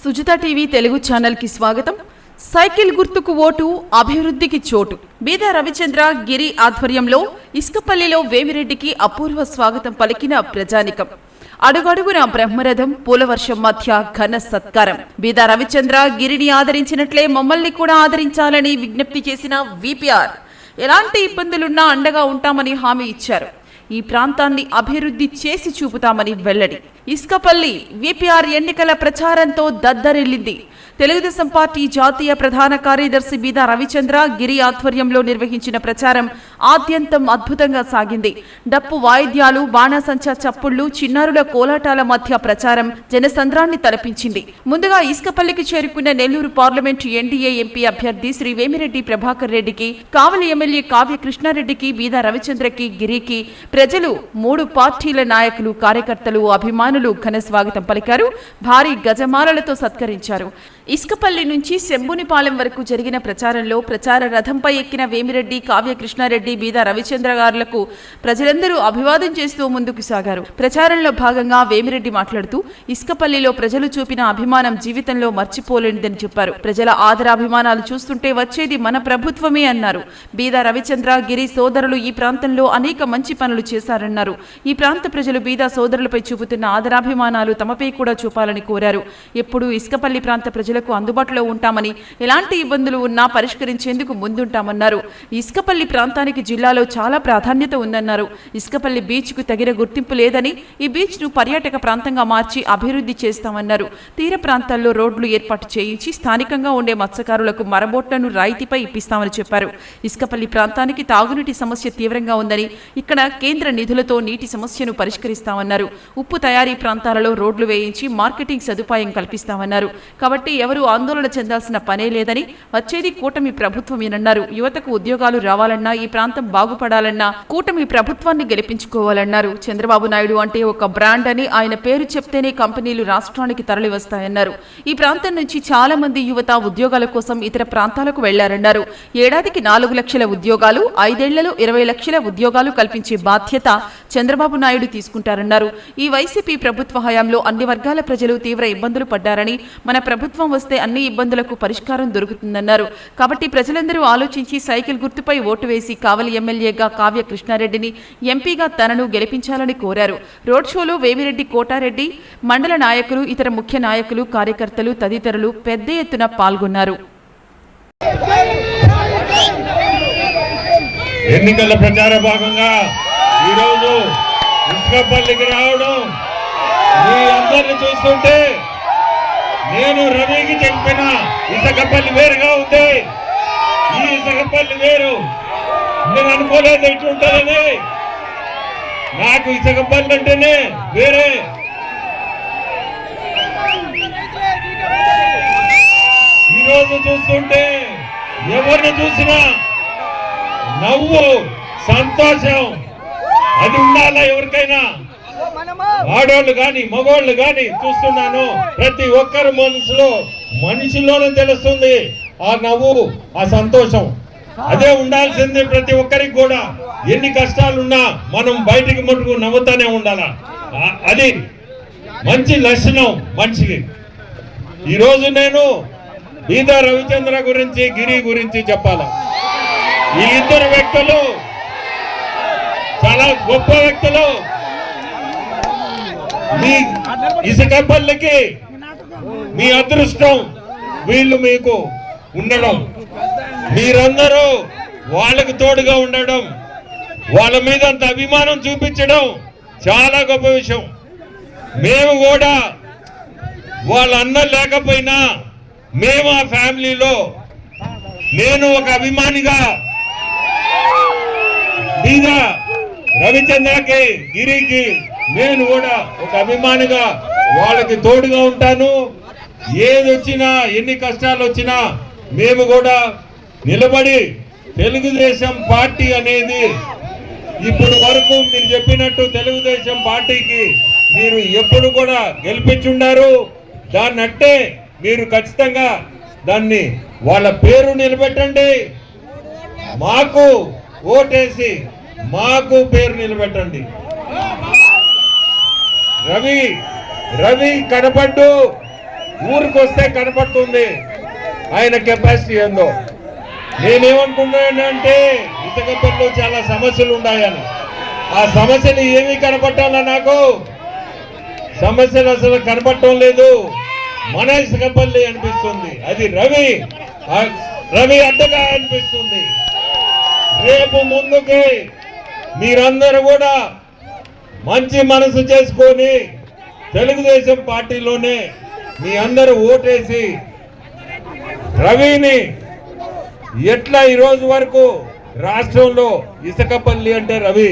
Sujitha TV Telugu channel కి స్వాగతం. Cycle గుర్తుకు ఓటు, అభివృద్ధికి చోటు. బీద రవిచంద్ర గిరి ఆధ్వర్యంలో ఇసుకపల్లిలో వేమిరెడ్డికి అపూర్వ స్వాగతం పలికిన ప్రజానికం. అడుగడుగున బ్రహ్మరథం, పూలవర్షం మధ్య ఘన సత్కారం. బీద రవిచంద్ర గిరిని ఆదరించినట్లే మమ్మల్ని కూడా ఆదరించాలని విజ్ఞప్తి చేసిన విపిఆర్ ఎలాంటి ఇబ్బందులున్నా అండగా ఉంటామని హామీ ఇచ్చారు. ఈ ప్రాంతాన్ని అభివృద్ధి చేసి చూపుతామని వెల్లడి. ఇసుకపల్లి విపిఆర్ ఎన్నికల ప్రచారంతో దద్దరిల్లింది. తెలుగుదేశం పార్టీ జాతీయ ప్రధాన కార్యదర్శి బీద రవిచంద్ర గిరి ఆధ్వర్యంలో నిర్వహించిన ప్రచారం ఆద్యంతం అద్భుతంగా సాగింది. డప్పు వాయిద్యాలు, బాణాసంచా చప్పుళ్లు, చిన్నారుల కోలాటాల మధ్య ప్రచారం జనసంద్రాన్ని తలపించింది. ముందుగా ఇసుకపల్లికి చేరుకున్న నెల్లూరు పార్లమెంటు ఎన్డీఏ ఎంపీ అభ్యర్థి శ్రీ వేమిరెడ్డి ప్రభాకర్ రెడ్డికి, కావలి ఎమ్మెల్యే కావ్య కృష్ణారెడ్డికి, బీద రవిచంద్రకి, గిరికి ప్రజలు, 3 పార్టీల నాయకులు, కార్యకర్తలు, అభిమానులు ఘన స్వాగతం పలికారు. భారీ గజమాలలతో సత్కరించారు. ఇసుకపల్లి నుంచి శంభునిపాలెం వరకు జరిగిన ప్రచారంలో ప్రచార రథంపై ఎక్కిన వేమిరెడ్డి, కావ్య కృష్ణారెడ్డి, బీద రవిచంద్ర గారులకు ప్రజలందరూ అభివాదం చేస్తూ ముందుకు సాగారు. ప్రచారంలో భాగంగా వేమిరెడ్డి మాట్లాడుతూ ఇసుకపల్లిలో ప్రజలు చూపిన అభిమానం జీవితంలో మర్చిపోలేనిదని చెప్పారు. ప్రజల ఆదరాభిమానాలు చూస్తుంటే వచ్చేది మన ప్రభుత్వమే అన్నారు. బీద రవిచంద్ర గిరి సోదరులు ఈ ప్రాంతంలో అనేక మంచి పనులు చేశారన్నారు. ఈ ప్రాంత ప్రజలు బీద సోదరులపై చూపుతున్న ఆదరాభిమానాలు తమపై కూడా చూపాలని కోరారు. ఎప్పుడూ ఇసుకపల్లి ప్రాంత ప్రజలకు అందుబాటులో ఉంటామని, ఎలాంటి ఇబ్బందులు ఉన్నా పరిష్కరించేందుకు ముందుంటామన్నారు. ఇసుకపల్లి ప్రాంతానికి జిల్లాలో చాలా ప్రాధాన్యత ఉందన్నారు. ఇసుకపల్లి బీచ్ కు తగిన గుర్తింపు లేదని, ఈ బీచ్ ను పర్యాటక ప్రాంతంగా మార్చి అభివృద్ధి చేస్తామన్నారు. తీర ప్రాంతాల్లో రోడ్లు ఏర్పాటు చేయించి స్థానికంగా ఉండే మత్స్యకారులకు మరబోట్లను రాయితీపై ఇప్పిస్తామని చెప్పారు. ఇసుకపల్లి ప్రాంతానికి తాగునీటి సమస్య తీవ్రంగా ఉందని, ఇక్కడ కేంద్ర నిధులతో నీటి సమస్యను పరిష్కరిస్తామన్నారు. ఉప్పు తయారీ ప్రాంతాలలో రోడ్లు వేయించి మార్కెటింగ్ సదుపాయం కల్పిస్తామన్నారు. కాబట్టి ఎవరు ఆందోళన చెందాల్సిన పనే లేదని, వచ్చేది కూటమి ప్రభుత్వమేనన్నారు. యువతకు ఉద్యోగాలు రావాలన్నా, ఈ ప్రాంతం బాగుపడాలన్నా కూటమి ప్రభుత్వాన్ని గెలిపించుకోవాలన్నారు. చంద్రబాబు నాయుడు అంటే ఒక బ్రాండ్ అని, ఆయన పేరు చెప్తేనే కంపెనీలు రాష్ట్రానికి తరలి వస్తాయన్నారు. ఈ ప్రాంతం నుంచి చాలా మంది యువత ఉద్యోగాల కోసం ఇతర ప్రాంతాలకు వెళ్లారన్నారు. ఏడాదికి 4 లక్షల ఉద్యోగాలు, 5 ఏళ్లలో 20 లక్షల ఉద్యోగాలు కల్పించే బాధ్యత చంద్రబాబు నాయుడు తీసుకుంటారన్నారు. ఈ వైసీపీ ప్రభుత్వ హయాంలో అన్ని వర్గాల ప్రజలు తీవ్ర ఇబ్బందులు పడ్డారని, మన ప్రభుత్వం వస్తే అన్ని ఇబ్బందులకు పరిష్కారం దొరుకుతుందన్నారు. కాబట్టి ప్రజలందరూ ఆలోచించి సైకిల్ గుర్తుపై ఓటు వేసి కావలి ఎమ్మెల్యేగా కావ్య కృష్ణారెడ్డిని, ఎంపీగా తనను గెలిపించాలని కోరారు. రోడ్ షోలో వేమిరెడ్డి, కోటారెడ్డి, మండల నాయకులు, ఇతర ముఖ్య నాయకులు, కార్యకర్తలు తదితరులు పెద్ద ఎత్తున పాల్గొన్నారు. ఎన్నికల ప్రచార భాగంగా ఈరోజు ఇసుకపల్లికి రావడం మీ అందరిని చూస్తుంటే నేను రవికి చెప్పిన ఇసుకపల్లి వేరుగా ఉంది. ఈ ఇసుకపల్లి వేరు. నేను అనుకోలేదు ఎట్లుంటుందని. నాకు ఇసుకపల్లి అంటేనే వేరే. ఈరోజు చూస్తుంటే ఎవరిని చూసినా నవ్వు, సంతోషం అది ఉండాలా ఎవరికైనా. ఆడవాళ్ళు గాని మగవాళ్ళు గాని చూస్తున్నాను, ప్రతి ఒక్కరి మనిషిలోనే తెలుస్తుంది ఆ నవ్వు, ఆ సంతోషం. అదే ఉండాల్సింది ప్రతి ఒక్కరికి కూడా. ఎన్ని కష్టాలున్నా మనం బయటికి మటుకు నవ్వుతానే ఉండాలా. అది మంచి లక్షణం మనిషికి. ఈరోజు నేను బీద రవిచంద్ర గురించి, గిరి గురించి చెప్పాలా. ఈ ఇద్దరు వ్యక్తులు చాలా గొప్ప వ్యక్తులు. మీ ఇసుకపల్లికి మీ అదృష్టం వీళ్ళు మీకు ఉండడం, మీరందరూ వాళ్ళకు తోడుగా ఉండడం, వాళ్ళ మీద అంత అభిమానం చూపించడం చాలా గొప్ప విషయం. మేము కూడా వాళ్ళ అన్న లేకపోయినా మేము ఆ ఫ్యామిలీలో, నేను ఒక అభిమానిగా బీద రవిచంద్రకి, గిరికి నేను కూడా ఒక అభిమానిగా వాళ్ళకి తోడుగా ఉంటాను. ఏది వచ్చినా, ఎన్ని కష్టాలు వచ్చినా మేము కూడా నిలబడి, తెలుగుదేశం పార్టీ అనేది ఇప్పుడు వరకు మీరు చెప్పినట్టు తెలుగుదేశం పార్టీకి మీరు ఎప్పుడు కూడా గెలిపించుండారు. దాన్ని అట్టే మీరు ఖచ్చితంగా దాన్ని వాళ్ళ పేరు నిలబెట్టండి. మాకు ఓటేసి మాకు పేరు నిలబెట్టండి. రవి కనపడ్డు ఊరికి వస్తే కనపడుతుంది ఆయన కెపాసిటీ ఏందో. నేనేమనుకుంటున్నానంటే ఇసుకపల్లిలో చాలా సమస్యలు ఉన్నాయని. ఆ సమస్యలు ఏమీ కనపడటంలా నాకు. సమస్యలు అసలు కనపడటం లేదు. మన ఇసుకపల్లి అనిపిస్తుంది. అది రవి అడ్డగా అనిపిస్తుంది. రేపు ముందుకి మీరందరూ కూడా మంచి మనసు చేసుకొని తెలుగుదేశం పార్టీలోనే మీ అందరూ ఓటేసి రవిని ఎట్లా ఈరోజు వరకు రాష్ట్రంలో ఇసుకపల్లి అంటే రవి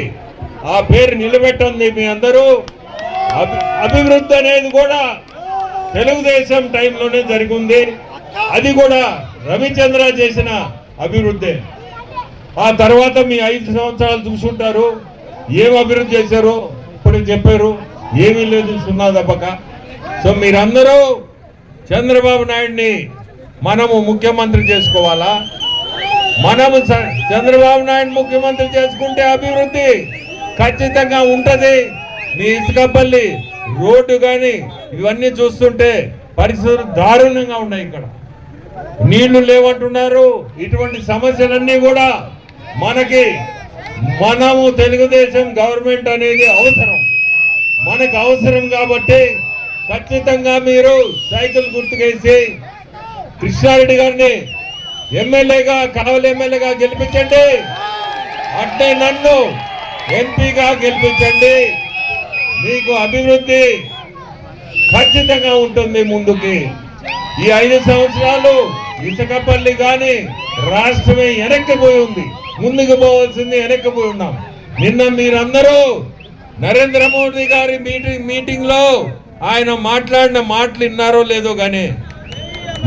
ఆ పేరు నిలబెట్టింది మీ అందరూ. అభివృద్ధి అనేది కూడా తెలుగుదేశం టైంలోనే జరిగింది. అది కూడా రవిచంద్ర చేసిన అభివృద్ధి. ఆ తర్వాత మీ 5 సంవత్సరాలు చూసుంటారు. ఏం అభివృద్ధి చేశారు ఇప్పుడు చెప్పారు. ఏమీ లేదు, సున్నా దప్పక. సో మీరందరూ చంద్రబాబు నాయుడిని మనము ముఖ్యమంత్రి చేసుకోవాలా? మనము చంద్రబాబు నాయుడు ముఖ్యమంత్రి చేసుకుంటే అభివృద్ధి ఖచ్చితంగా ఉంటది. మీ ఇసుకపల్లి రోడ్డు కానీ ఇవన్నీ చూస్తుంటే పరిస్థితులు దారుణంగా ఉన్నాయి. ఇక్కడ నీళ్లు లేవంటున్నారు. ఇటువంటి సమస్యలన్నీ కూడా మనము తెలుగుదేశం గవర్నమెంట్ అనేది అవసరం, మనకు అవసరం. కాబట్టి ఖచ్చితంగా మీరు సైకిల్ గుర్తుకేసి కృష్ణారెడ్డి గారిని ఎమ్మెల్యేగా, కావలి ఎమ్మెల్యేగా గెలిపించండి. అట్టే నన్ను ఎంపీగా గెలిపించండి. మీకు అభివృద్ధి ఖచ్చితంగా ఉంటుంది ముందుకి. ఈ 5 సంవత్సరాలు ఇసుకపల్లి కానీ రాష్ట్రమే వెనక్కిపోయి ఉంది. ముందుకు పోవాల్సింది వెనక్కిపోయి ఉన్నాం. నిన్న మీరందరూ నరేంద్ర మోడీ గారి మీటింగ్ లో ఆయన మాట్లాడిన మాటలు విన్నారో లేదో కానీ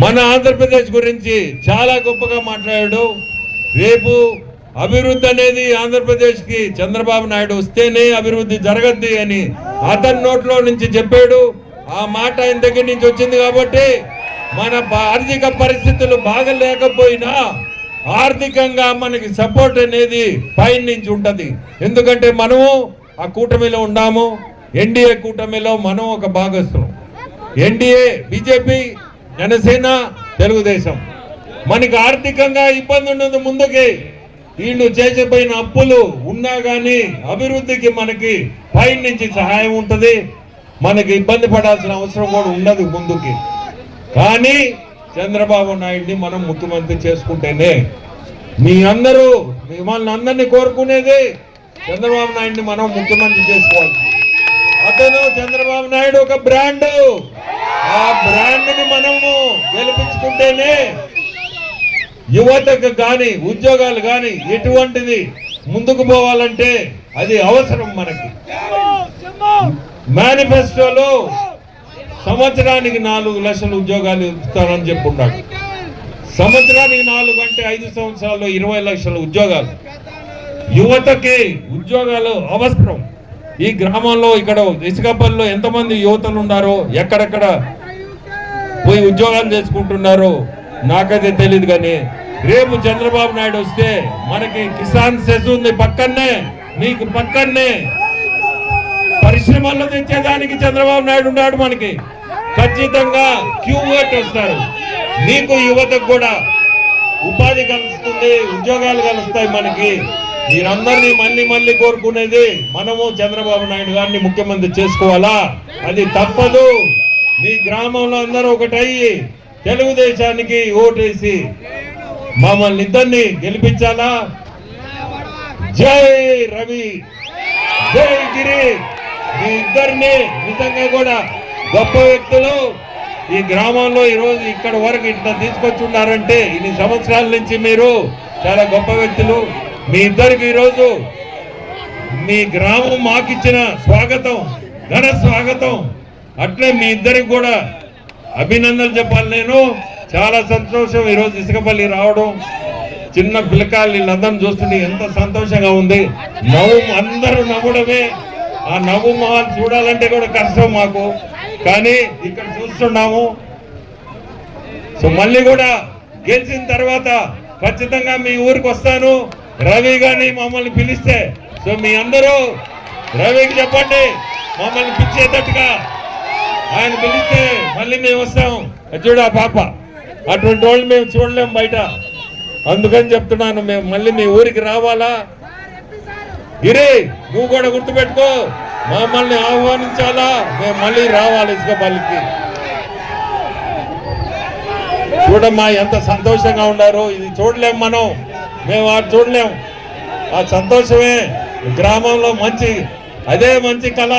మన ఆంధ్రప్రదేశ్ గురించి చాలా గొప్పగా మాట్లాడాడు. రేపు అభివృద్ధి అనేది ఆంధ్రప్రదేశ్ కి చంద్రబాబు నాయుడు వస్తేనే అభివృద్ధి జరగద్ది అని అతని నోట్లో నుంచి చెప్పాడు. ఆ మాట ఆయన దగ్గర నుంచి వచ్చింది కాబట్టి మన ఆర్థిక పరిస్థితులు బాగలేకపోయినా ఆర్థికంగా మనకి సపోర్ట్ అనేది పైన నుంచి ఉంటది. ఎందుకంటే మనము ఆ కూటమిలో ఉన్నాము. ఎన్డీఏ కూటమిలో మనం ఒక భాగస్థులం. NDA BJP, Janasena, Telugu Desam. మనకి ఆర్థికంగా ఇబ్బంది ఉండదు. ముందుకి వీళ్ళు చేసిపోయిన అప్పులు ఉన్నా కానీ అభివృద్ధికి మనకి పైన నుంచి సహాయం ఉంటుంది. మనకి ఇబ్బంది పడాల్సిన అవసరం కూడా ఉండదు ముందుకి. కానీ చంద్రబాబు నాయుడిని మనం ముఖ్యమంత్రి చేసుకుంటేనే మిమ్మల్ని అందరినీ కోరుకునేది చంద్రబాబు నాయుడిని మనం ముఖ్యమంత్రి చేసుకోవాలి. అతను చంద్రబాబు నాయుడు ఒక బ్రాండ్. ఆ బ్రాండ్ ని మనము గెలిపించుకుంటేనే యువతకు కానీ ఉద్యోగాలు కానీ ఎటువంటిది ముందుకు పోవాలంటే అది అవసరం. మనకి మేనిఫెస్టోలో సంవత్సరానికి 4 లక్షల ఉద్యోగాలు ఇస్తారని చెప్పున్నాడు. సంవత్సరానికి 4 అంటే 5 సంవత్సరాల్లో 20 లక్షల ఉద్యోగాలు. యువతకి ఉద్యోగాలు అవసరం. ఈ గ్రామంలో ఇక్కడ ఇసుకపల్లిలో ఎంతమంది యువతలు ఉన్నారో, ఎక్కడెక్కడ పోయి ఉద్యోగాలు చేసుకుంటున్నారో నాకైతే తెలియదు. కానీ రేపు చంద్రబాబు నాయుడు వస్తే మనకి కిసాన్ సెస్ ఉంది పక్కనే, మీకు పక్కనే పరిశ్రమల్లో తెచ్చేదానికి చంద్రబాబు నాయుడు ఉన్నాడు. మనకి ఖచ్చితంగా క్యూవర్ట్ వస్తారు. మీకు యువతకు కూడా ఉపాధి కలుస్తుంది, ఉద్యోగాలు కలుస్తాయి. మనకి మీరందరినీ మళ్ళీ కోరుకునేది మనము చంద్రబాబు నాయుడు గారిని ముఖ్యమంత్రి చేసుకోవాలా? అది తప్పదు. మీ గ్రామంలో అందరూ ఒకటయ్యి తెలుగుదేశానికి ఓటేసి మమ్మల్ని ఇద్దరిని గెలిపించాలా? జై రవి, జై గిరి. మీ ఇద్దరిని నిజంగా కూడా గొప్ప వ్యక్తులు. ఈ గ్రామంలో ఈరోజు ఇక్కడ వరకు ఇట్లా తీసుకొచ్చి ఉన్నారంటే ఇన్ని సంవత్సరాల నుంచి మీరు చాలా గొప్ప వ్యక్తులు. మీ ఇద్దరికి ఈరోజు మీ గ్రామం మాకిచ్చిన స్వాగతం, ఘన స్వాగతం. అట్లే మీ ఇద్దరికి కూడా అభినందనలు చెప్పాలి. నేను చాలా సంతోషం ఈరోజు ఇసుకపల్లి రావడం. చిన్న పిల్లకాయలు వీళ్ళందరిని చూస్తుంటే ఎంత సంతోషంగా ఉంది. అందరూ నవ్వడమే. ఆ నవ్వు మొహాలు చూడాలంటే కూడా కష్టం మాకు, కానీ ఇక్కడ చూస్తున్నాము. సో మళ్ళీ కూడా గెలిచిన తర్వాత ఖచ్చితంగా మీ ఊరికి వస్తాను. రవి గారిని మమ్మల్ని పిలిస్తే, సో మీ అందరూ రవికి చెప్పండి మమ్మల్ని పిలిచేటట్టుగా. ఆయన ఆయన పిలిస్తే మళ్ళీ మేము వస్తాం. చూడు ఆ పాప, అటువంటి వాళ్ళు మేము చూడలేం బయట. అందుకని చెప్తున్నాను, మేము మళ్ళీ మీ ఊరికి రావాలా? గిరి, నువ్వు కూడా గుర్తుపెట్టుకో, మమ్మల్ని ఆహ్వానించాలా? మేము మళ్ళీ రావాలి ఇసుకపల్లికి. చూడమ్మా ఎంత సంతోషంగా ఉన్నారు. ఇది చూడలేం మనం, మేము వాడు చూడలేం. ఆ సంతోషమే గ్రామంలో మంచి, అదే మంచి కళ.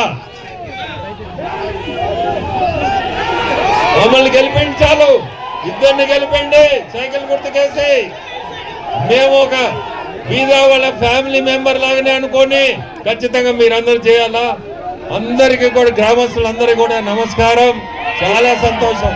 మమ్మల్ని గెలిపండి చాలు, ఇద్దరిని గెలిపండి, సైకిల్ గుర్తుకేసి. మేము ఒక బీదా వాళ్ళ ఫ్యామిలీ మెంబర్ లాగానే అనుకొని ఖచ్చితంగా మీరందరూ చేయాలా. అందరికీ కూడా, గ్రామస్తులందరికీ కూడా నమస్కారం. చాలా సంతోషం.